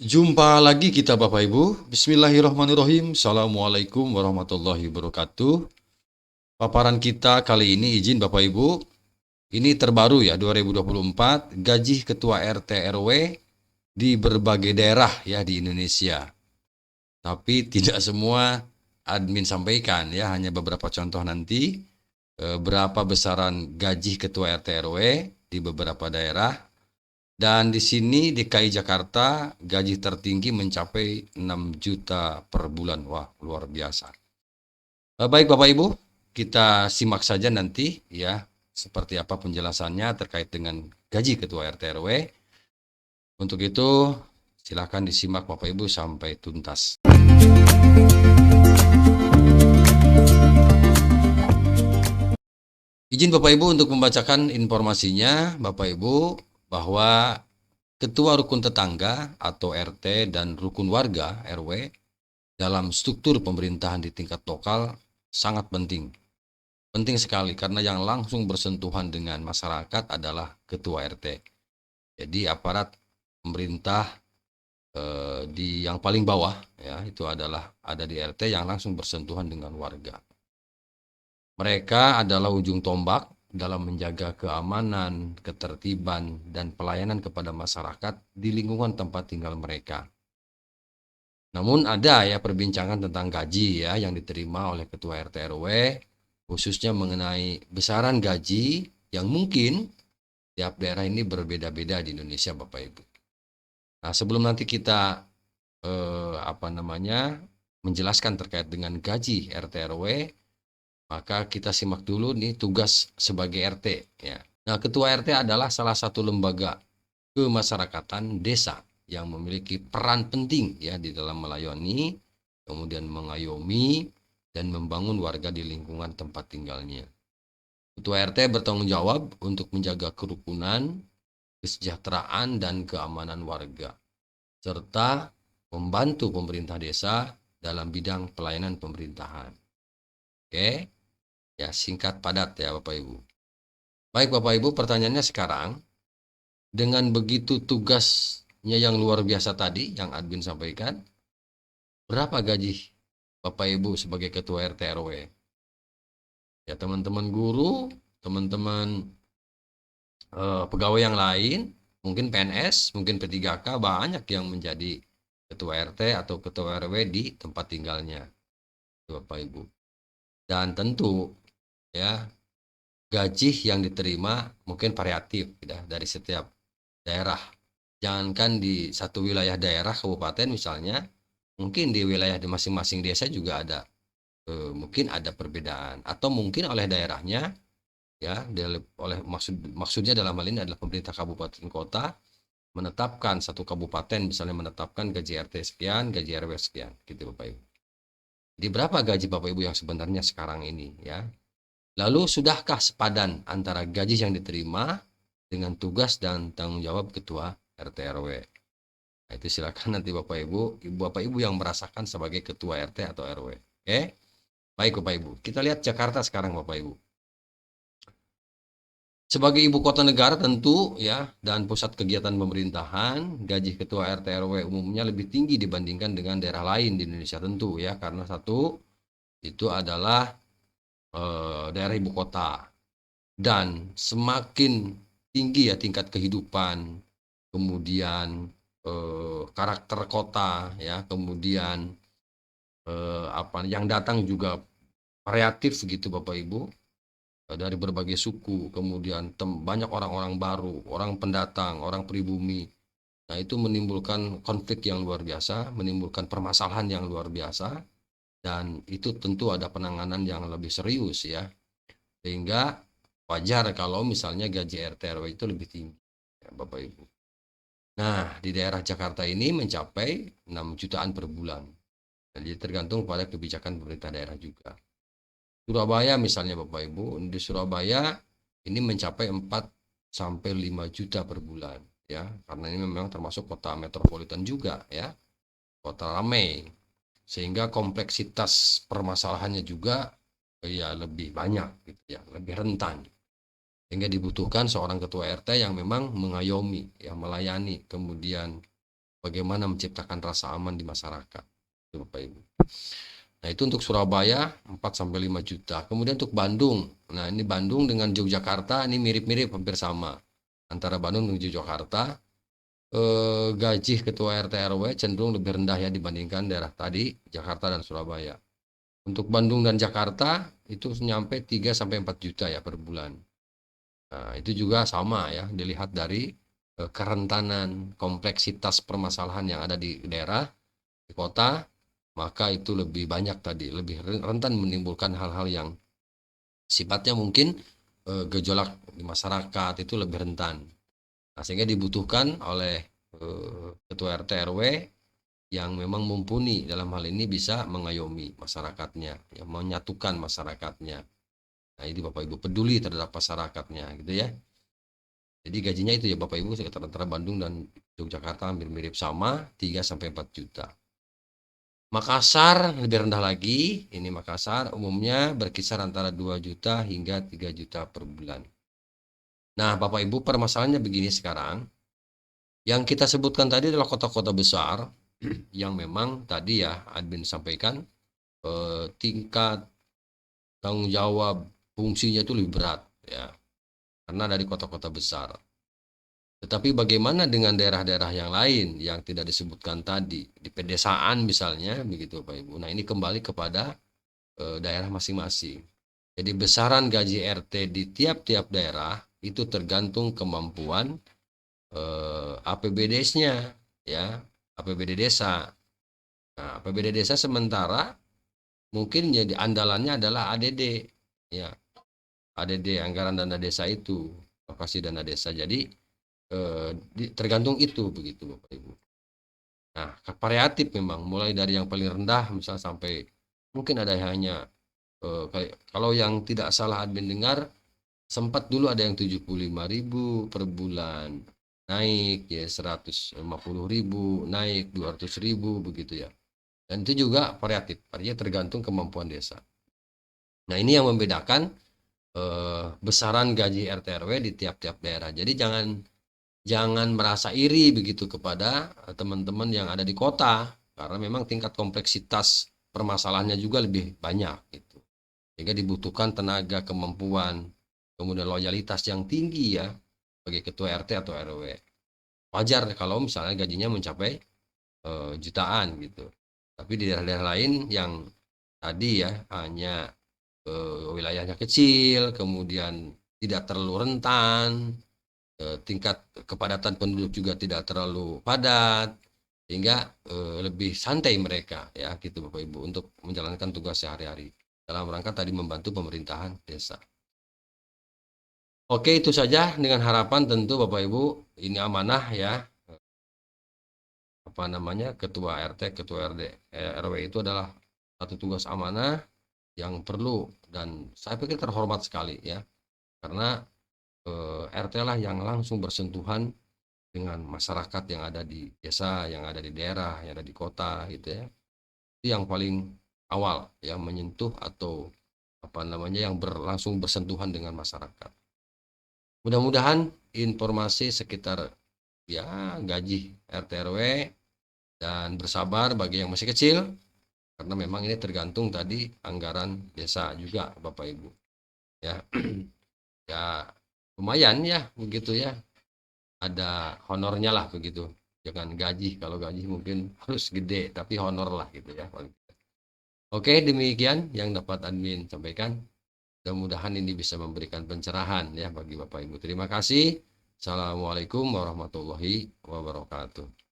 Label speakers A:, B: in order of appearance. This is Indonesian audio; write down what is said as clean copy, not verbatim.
A: Jumpa lagi kita Bapak Ibu. Bismillahirrahmanirrahim. Assalamualaikum warahmatullahi wabarakatuh. Paparan kita kali ini izin Bapak Ibu. Ini terbaru ya 2024 gaji ketua RT RW di berbagai daerah ya di Indonesia. Tapi tidak semua admin sampaikan ya, hanya beberapa contoh nanti berapa besaran gaji ketua RT RW di beberapa daerah. Dan di sini DKI Jakarta gaji tertinggi mencapai 6 juta per bulan. Wah, luar biasa. Baik Bapak Ibu, kita simak saja nanti ya seperti apa penjelasannya terkait dengan gaji ketua RT RW. Untuk itu silakan disimak Bapak Ibu sampai tuntas. Izin Bapak Ibu untuk membacakan informasinya Bapak Ibu bahwa Ketua Rukun Tetangga atau RT dan Rukun Warga RW dalam struktur pemerintahan di tingkat lokal sangat penting. Penting sekali karena yang langsung bersentuhan dengan masyarakat adalah Ketua RT. Jadi aparat pemerintah di yang paling bawah ya itu adalah ada di RT yang langsung bersentuhan dengan warga. Mereka adalah ujung tombak dalam menjaga keamanan, ketertiban, dan pelayanan kepada masyarakat di lingkungan tempat tinggal mereka. Namun ada ya perbincangan tentang gaji ya yang diterima oleh Ketua RT RW, khususnya mengenai besaran gaji yang mungkin tiap daerah ini berbeda-beda di Indonesia Bapak Ibu. Nah sebelum nanti kita menjelaskan terkait dengan gaji RT RW, maka kita simak dulu nih tugas sebagai RT ya. Nah, Ketua RT adalah salah satu lembaga kemasyarakatan desa yang memiliki peran penting ya di dalam melayani, kemudian mengayomi dan membangun warga di lingkungan tempat tinggalnya. Ketua RT bertanggung jawab untuk menjaga kerukunan, kesejahteraan dan keamanan warga serta membantu pemerintah desa dalam bidang pelayanan pemerintahan. Oke. Ya, singkat padat ya Bapak Ibu. Baik Bapak Ibu, pertanyaannya sekarang, dengan begitu tugasnya yang luar biasa tadi yang admin sampaikan, berapa gaji Bapak Ibu sebagai Ketua RT RW? Ya teman-teman guru, teman-teman pegawai yang lain, mungkin PNS, mungkin P3K, banyak yang menjadi Ketua RT atau Ketua RW di tempat tinggalnya, Bapak Ibu. Dan tentu ya gaji yang diterima mungkin variatif ya, dari setiap daerah. Jangankan di satu wilayah daerah kabupaten misalnya, mungkin di wilayah di masing-masing desa juga ada mungkin ada perbedaan atau mungkin oleh daerahnya ya maksudnya dalam hal ini adalah pemerintah kabupaten kota menetapkan satu kabupaten misalnya menetapkan gaji RT sekian, gaji RW sekian gitu Bapak Ibu. Jadi berapa gaji Bapak Ibu yang sebenarnya sekarang ini ya? Lalu sudahkah sepadan antara gaji yang diterima dengan tugas dan tanggung jawab Ketua RT RW? Nah, itu silakan nanti Bapak Ibu yang merasakan sebagai Ketua RT atau RW. Oke? Baik Bapak Ibu, kita lihat Jakarta sekarang Bapak Ibu. Sebagai ibu kota negara tentu ya dan pusat kegiatan pemerintahan, gaji Ketua RT RW umumnya lebih tinggi dibandingkan dengan daerah lain di Indonesia tentu ya karena satu itu adalah daerah ibu kota. Dan semakin tinggi ya tingkat kehidupan, kemudian karakter kota ya, kemudian yang datang juga variatif gitu Bapak Ibu, dari berbagai suku, kemudian banyak orang-orang baru, orang pendatang, orang pribumi. Nah, itu menimbulkan konflik yang luar biasa, menimbulkan permasalahan yang luar biasa, dan itu tentu ada penanganan yang lebih serius ya. Sehingga wajar kalau misalnya gaji RT RW itu lebih tinggi ya, Bapak Ibu. Nah, di daerah Jakarta ini mencapai 6 jutaan per bulan. Jadi tergantung pada kebijakan pemerintah daerah juga. Surabaya misalnya Bapak Ibu, di Surabaya ini mencapai 4 sampai 5 juta per bulan ya, karena ini memang termasuk kota metropolitan juga ya, kota ramai. Sehingga kompleksitas permasalahannya juga ya lebih banyak gitu ya, lebih rentan. Sehingga dibutuhkan seorang ketua RT yang memang mengayomi, ya melayani, kemudian bagaimana menciptakan rasa aman di masyarakat, itu Bapak Ibu. Nah, itu untuk Surabaya 4-5 juta. Kemudian untuk Bandung, nah ini Bandung dengan Yogyakarta ini mirip-mirip, hampir sama. Antara Bandung dan Yogyakarta, gaji ketua RT RW cenderung lebih rendah ya dibandingkan daerah tadi, Jakarta dan Surabaya. Untuk Bandung dan Jakarta itu nyampe 3-4 juta ya per bulan. Nah, itu juga sama ya, dilihat dari kerentanan kompleksitas permasalahan yang ada di daerah, di kota, maka itu lebih banyak tadi, lebih rentan menimbulkan hal-hal yang sifatnya mungkin gejolak di masyarakat, itu lebih rentan. Nah, sehingga dibutuhkan oleh ketua RT RW yang memang mumpuni dalam hal ini, bisa mengayomi masyarakatnya, yang menyatukan masyarakatnya. Nah, ini Bapak Ibu peduli terhadap masyarakatnya gitu ya. Jadi gajinya itu ya Bapak Ibu, antara Bandung dan Yogyakarta hampir mirip sama, 3-4 juta. Makassar lebih rendah lagi. Ini Makassar umumnya berkisar antara 2 juta hingga 3 juta per bulan. Nah, Bapak Ibu, permasalahannya begini sekarang. Yang kita sebutkan tadi adalah kota-kota besar yang memang tadi ya admin sampaikan tingkat tanggung jawab fungsinya itu lebih berat ya, karena dari kota-kota besar. Tetapi bagaimana dengan daerah-daerah yang lain yang tidak disebutkan tadi, di pedesaan misalnya, begitu Pak Ibu. Nah, ini kembali kepada daerah masing-masing. Jadi besaran gaji RT di tiap-tiap daerah itu tergantung kemampuan APBD-nya ya, APBD desa. Nah, APBD desa sementara mungkin jadi andalannya adalah ADD ya. ADD, anggaran dana desa itu, alokasi dana desa. Jadi tergantung itu begitu Bapak Ibu. Nah, variatif memang, mulai dari yang paling rendah misal sampai mungkin ada yang hanya kayak kalau yang tidak salah admin dengar, sempat dulu ada yang 75.000 per bulan, naik ya 150.000, naik 200.000 begitu ya. Dan itu juga variatif, artinya tergantung kemampuan desa. Nah, ini yang membedakan besaran gaji RT RW di tiap-tiap daerah. Jadi jangan merasa iri begitu kepada teman-teman yang ada di kota, karena memang tingkat kompleksitas permasalahannya juga lebih banyak gitu. Sehingga dibutuhkan tenaga, kemampuan, kemudian loyalitas yang tinggi ya bagi ketua RT atau RW. Wajar kalau misalnya gajinya mencapai jutaan gitu. Tapi di daerah-daerah lain yang tadi ya hanya wilayahnya kecil, kemudian tidak terlalu rentan, tingkat kepadatan penduduk juga tidak terlalu padat, sehingga lebih santai mereka ya gitu Bapak Ibu untuk menjalankan tugas sehari-hari dalam rangka tadi membantu pemerintahan desa. Oke, itu saja, dengan harapan tentu Bapak Ibu ini amanah ya, apa namanya, ketua RT, ketua RW itu adalah satu tugas amanah yang perlu dan saya pikir terhormat sekali ya, karena RT lah yang langsung bersentuhan dengan masyarakat yang ada di desa, yang ada di daerah, yang ada di kota gitu ya. Itu yang paling awal yang menyentuh atau apa namanya yang langsung bersentuhan dengan masyarakat. Mudah-mudahan informasi sekitar ya gaji RT RW, dan bersabar bagi yang masih kecil karena memang ini tergantung tadi anggaran desa juga Bapak Ibu ya. Ya lumayan ya begitu ya, ada honornya lah begitu, jangan gaji, kalau gaji mungkin harus gede tapi honor lah gitu ya. Oke, demikian yang dapat admin sampaikan, mudah-mudahan ini bisa memberikan pencerahan ya bagi Bapak Ibu. Terima kasih. Assalamualaikum warahmatullahi wabarakatuh.